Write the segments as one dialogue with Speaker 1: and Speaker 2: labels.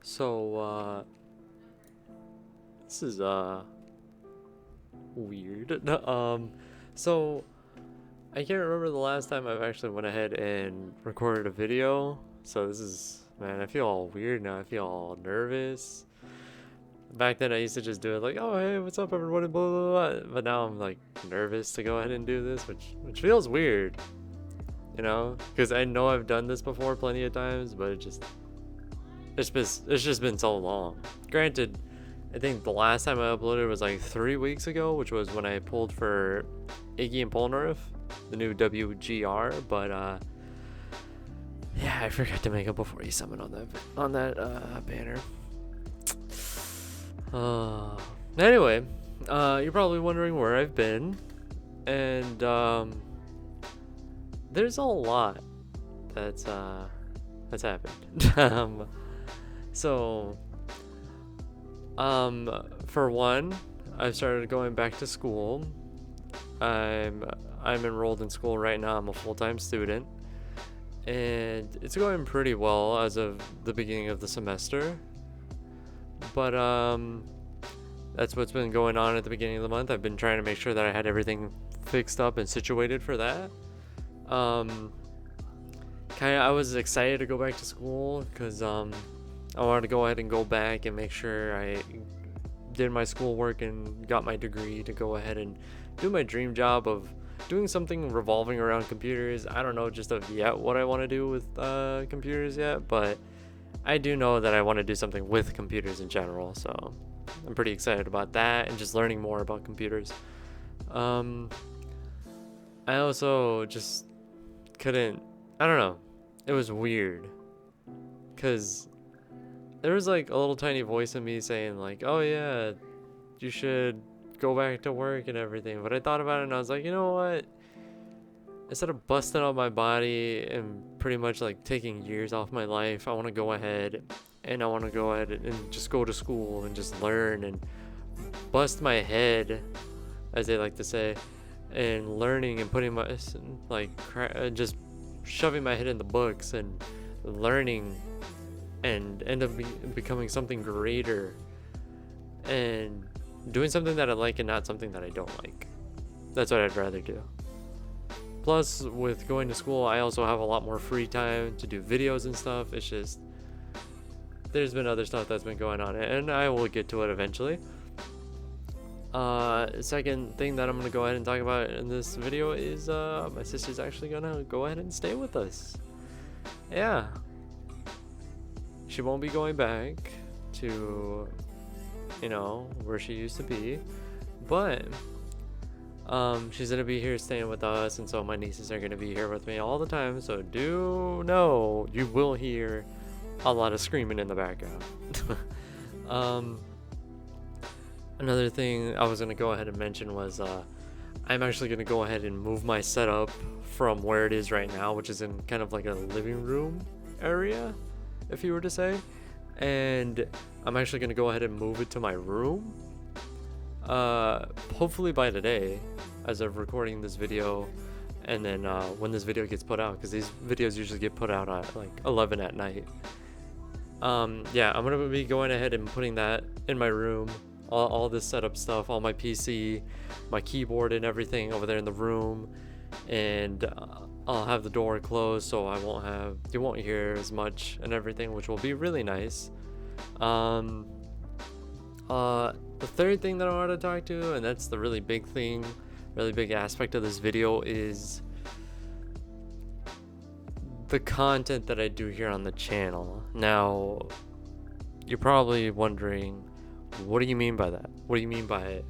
Speaker 1: So, this is, weird. So, I can't remember the last time I've actually went ahead and recorded a video. So this is, man, I feel all weird now. I feel all nervous. Back then I used to just do it like, oh, hey, what's up, everybody, blah, blah, blah. But now I'm, like, nervous to go ahead and do this, which feels weird, you know? Because I know I've done this before plenty of times, but it's just been so long. Granted, I think the last time I uploaded was like 3 weeks ago, which was when I pulled for Iggy and Polnareff, the new WGR. But yeah, I forgot to make a before you summon on that banner. Anyway, you're probably wondering where I've been, and there's a lot that's happened. So, for one, I've started going back to school. I'm enrolled in school right now. I'm a full-time student, and it's going pretty well as of the beginning of the semester. But that's what's been going on at the beginning of the month. I've been trying to make sure that I had everything fixed up and situated for that. I was excited to go back to school because I wanted to go ahead and go back and make sure I did my schoolwork and got my degree to go ahead and do my dream job of doing something revolving around computers. I don't know just yet what I want to do with computers yet, but I do know that I want to do something with computers in general, so I'm pretty excited about that and just learning more about computers. I also just couldn't, I don't know, it was weird because there was like a little tiny voice in me saying like, oh yeah, you should go back to work and everything. But I thought about it and I was like, you know what? Instead of busting out my body and pretty much like taking years off my life, I want to go ahead and just go to school and just learn and bust my head, as they like to say, and learning and putting my just shoving my head in the books and learning and end up becoming something greater and doing something that I like and not something that I don't like. That's what I'd rather do. Plus, with going to school, I also have a lot more free time to do videos and stuff. It's just, there's been other stuff that's been going on, and I will get to it eventually. Second thing that I'm going to go ahead and talk about in this video is my sister's actually going to go ahead and stay with us. Yeah. She won't be going back to, where she used to be, but she's gonna be here staying with us, and so my nieces are gonna be here with me all the time. So do know you will hear a lot of screaming in the background. Another thing I was gonna go ahead and mention was I'm actually gonna go ahead and move my setup from where it is right now, which is in kind of like a living room area, if you were to say, and I'm actually gonna go ahead and move it to my room. Hopefully by today, as of recording this video, and then when this video gets put out, because these videos usually get put out at like 11 at night. Yeah, I'm gonna be going ahead and putting that in my room, all this setup stuff, all my PC, my keyboard and everything over there in the room, and I'll have the door closed so you won't hear as much and everything, which will be really nice. The third thing that I wanted to talk to, and that's the really big aspect of this video, is the content that I do here on the channel. Now, you're probably wondering, what do you mean by that? What do you mean by it?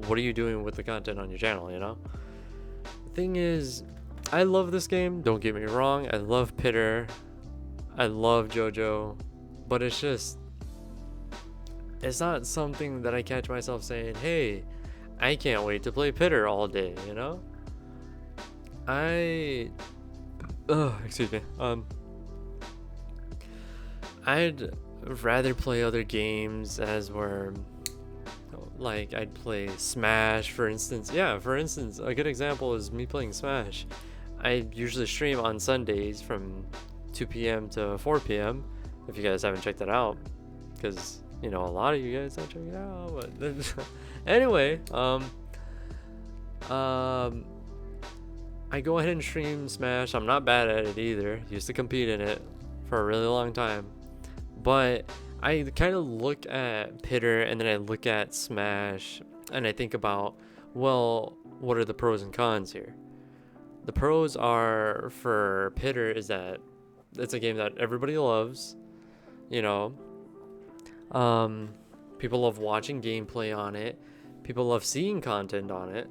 Speaker 1: What are you doing with the content on your channel, The thing is, I love this game, don't get me wrong. I love Pitter, I love JoJo, but it's not something that I catch myself saying, hey, I can't wait to play Pitter all day, excuse me. I'd rather play other games, as where, like, I'd play Smash, for instance. Yeah, for instance, a good example is me playing Smash. I usually stream on Sundays from 2 p.m. to 4 p.m. if you guys haven't checked that out, because you know a lot of you guys don't check it out. But anyway, I go ahead and stream Smash. I'm not bad at it either. Used to compete in it for a really long time. But I kind of look at Pitter and then I look at Smash and I think about, well, what are the pros and cons here? The pros are for Pitter is that it's a game that everybody loves. You know, people love watching gameplay on it. People love seeing content on it.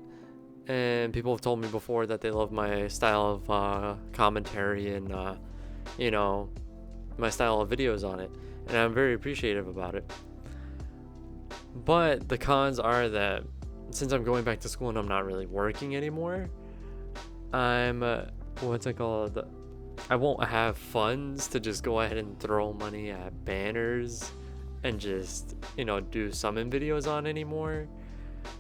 Speaker 1: And people have told me before that they love my style of commentary and, you know, my style of videos on it. And I'm very appreciative about it. But the cons are that since I'm going back to school and I'm not really working anymore, I'm, what's it called? I won't have funds to just go ahead and throw money at banners and just, you know, do summon videos on anymore.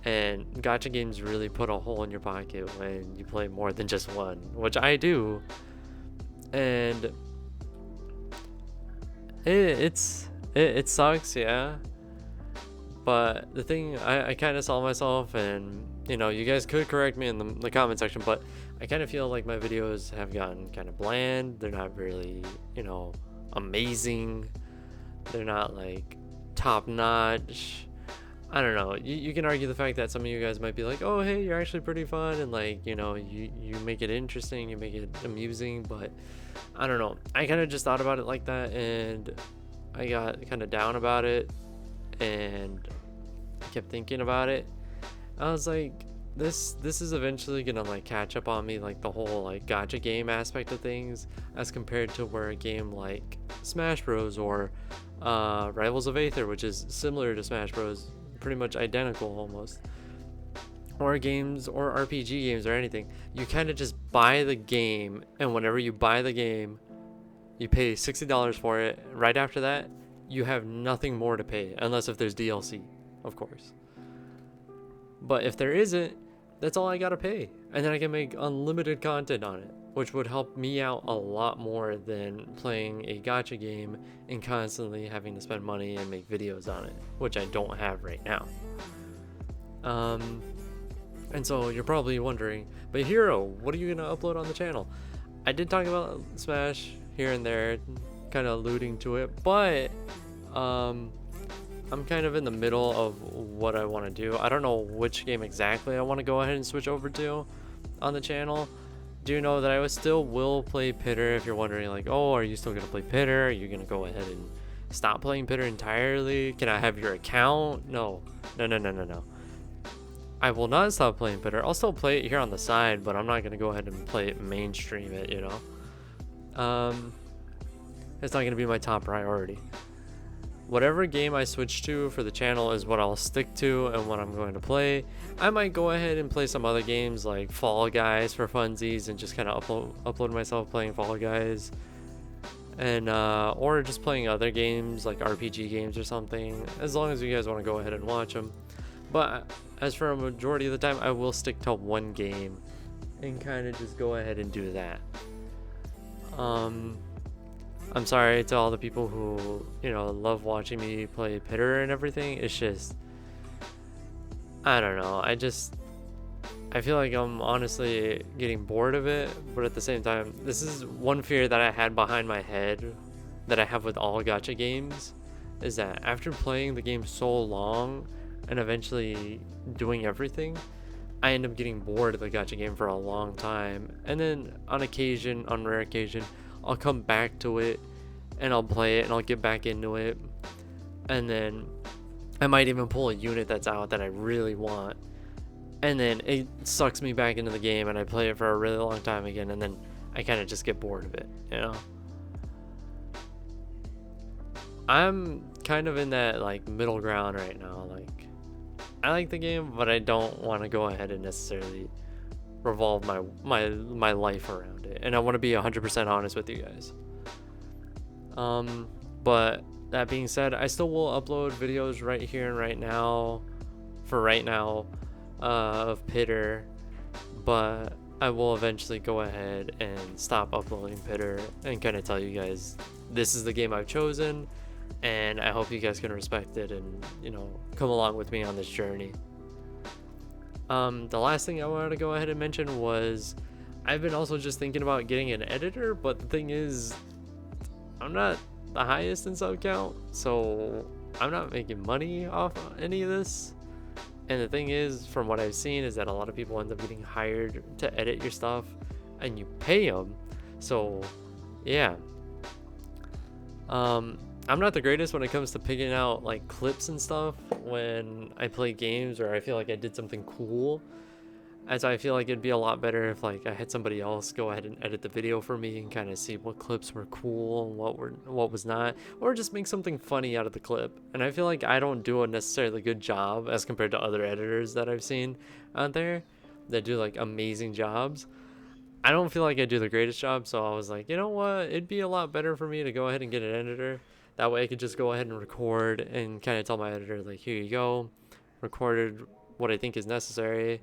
Speaker 1: And gacha games really put a hole in your pocket when you play more than just one, which I do. And it sucks, yeah. But the thing, I kind of saw myself, and you know, you guys could correct me in the comment section, but I kind of feel like my videos have gotten kind of bland. They're not really, you know, amazing. They're not like top notch. I don't know. You can argue the fact that some of you guys might be like, oh, hey, you're actually pretty fun. And like, you know, you make it interesting. You make it amusing. But I don't know. I kind of just thought about it like that. And I got kind of down about it. And I kept thinking about it. I was like, this is eventually going to like catch up on me. Like the whole like gacha game aspect of things. As compared to where a game like Smash Bros. Or Rivals of Aether, which is similar to Smash Bros. Pretty much identical almost, or games or RPG games or anything, you kind of just buy the game, and whenever you buy the game you pay $60 for it. Right after that you have nothing more to pay, unless if there's DLC, of course. But if there isn't, that's all I gotta pay, and then I can make unlimited content on it, which would help me out a lot more than playing a gacha game and constantly having to spend money and make videos on it, which I don't have right now. And so you're probably wondering, but Hero, what are you gonna upload on the channel? I did talk about Smash here and there, kind of alluding to it, but I'm kind of in the middle of what I want to do. I don't know which game exactly I want to go ahead and switch over to on the channel. Do know that I still will play Pitter. If you're wondering like, oh, are you still gonna play Pitter? Are you gonna go ahead and stop playing Pitter entirely? Can I have your account? No. I will not stop playing Pitter. I'll still play it here on the side, but I'm not gonna go ahead and play it mainstream it, you know. It's not gonna be my top priority. Whatever game I switch to for the channel is what I'll stick to and what I'm going to play. I might go ahead and play some other games like Fall Guys for funsies and just kind of upload myself playing Fall Guys, and or just playing other games like RPG games or something, as long as you guys want to go ahead and watch them. But as for a majority of the time, I will stick to one game and kind of just go ahead and do that. I'm sorry to all the people who, you know, love watching me play Pitter and everything. It's just, I don't know. I feel like I'm honestly getting bored of it, but at the same time, this is one fear that I had behind my head that I have with all gacha games, is that after playing the game so long and eventually doing everything, I end up getting bored of the gacha game for a long time. And then on rare occasion, I'll come back to it and I'll play it and I'll get back into it, and then I might even pull a unit that's out that I really want, and then it sucks me back into the game and I play it for a really long time again, and then I kind of just get bored of it, you know. I'm kind of in that like middle ground right now. Like, I like the game, but I don't want to go ahead and necessarily revolve my life around it, and I want to be 100% honest with you guys. But that being said, I still will upload videos right here and right now, of Pitter, but I will eventually go ahead and stop uploading Pitter and kind of tell you guys this is the game I've chosen, and I hope you guys can respect it and, come along with me on this journey. The last thing I wanted to go ahead and mention was I've been also just thinking about getting an editor, but the thing is, I'm not the highest in sub count, so I'm not making money off any of this. And the thing is, from what I've seen, is that a lot of people end up getting hired to edit your stuff, and you pay them. So, yeah. I'm not the greatest when it comes to picking out like clips and stuff when I play games or I feel like I did something cool. As I feel like it'd be a lot better if like I had somebody else go ahead and edit the video for me and kind of see what clips were cool and what was not, or just make something funny out of the clip. And I feel like I don't do a necessarily good job as compared to other editors that I've seen out there that do like amazing jobs. I don't feel like I do the greatest job, so I was like, you know what? It'd be a lot better for me to go ahead and get an editor. That way I could just go ahead and record and kind of tell my editor like, here you go, recorded what I think is necessary,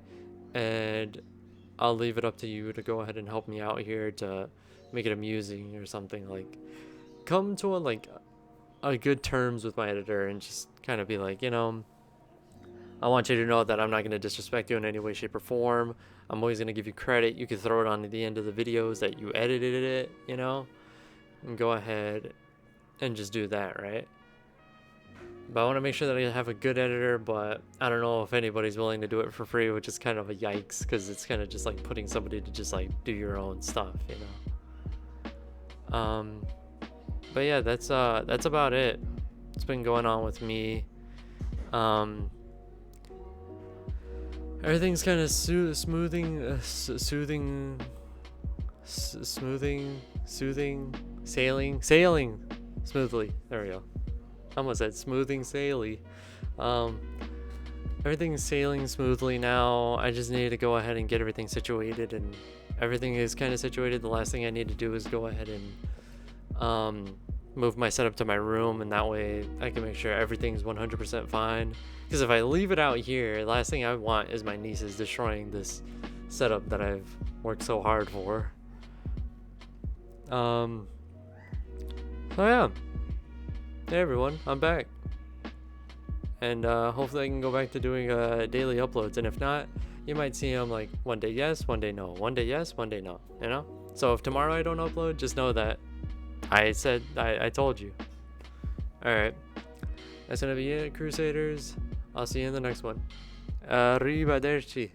Speaker 1: and I'll leave it up to you to go ahead and help me out here to make it amusing or something. Like, come to a good terms with my editor and just kind of be like, I want you to know that I'm not going to disrespect you in any way, shape, or form. I'm always going to give you credit. You can throw it on at the end of the videos that you edited it, and go ahead and just do that, right? But I want to make sure that I have a good editor, but I don't know if anybody's willing to do it for free, which is kind of a yikes, because it's kind of just like putting somebody to just like do your own stuff, But yeah, that's about it. It's been going on with me. Everything's kind of soothing, sailing smoothly. There we go. I almost said smoothing saily. Everything's sailing smoothly now. I just need to go ahead and get everything situated, and everything is kind of situated. The last thing I need to do is go ahead and move my setup to my room, and that way I can make sure everything's 100% fine. Because if I leave it out here, the last thing I want is my nieces destroying this setup that I've worked so hard for. So yeah. Hey everyone, I'm back. And hopefully I can go back to doing daily uploads. And if not, you might see them like one day yes, one day no. One day yes, one day no. So if tomorrow I don't upload, just know that I told you. Alright. That's gonna be it, Crusaders. I'll see you in the next one. Arrivederci.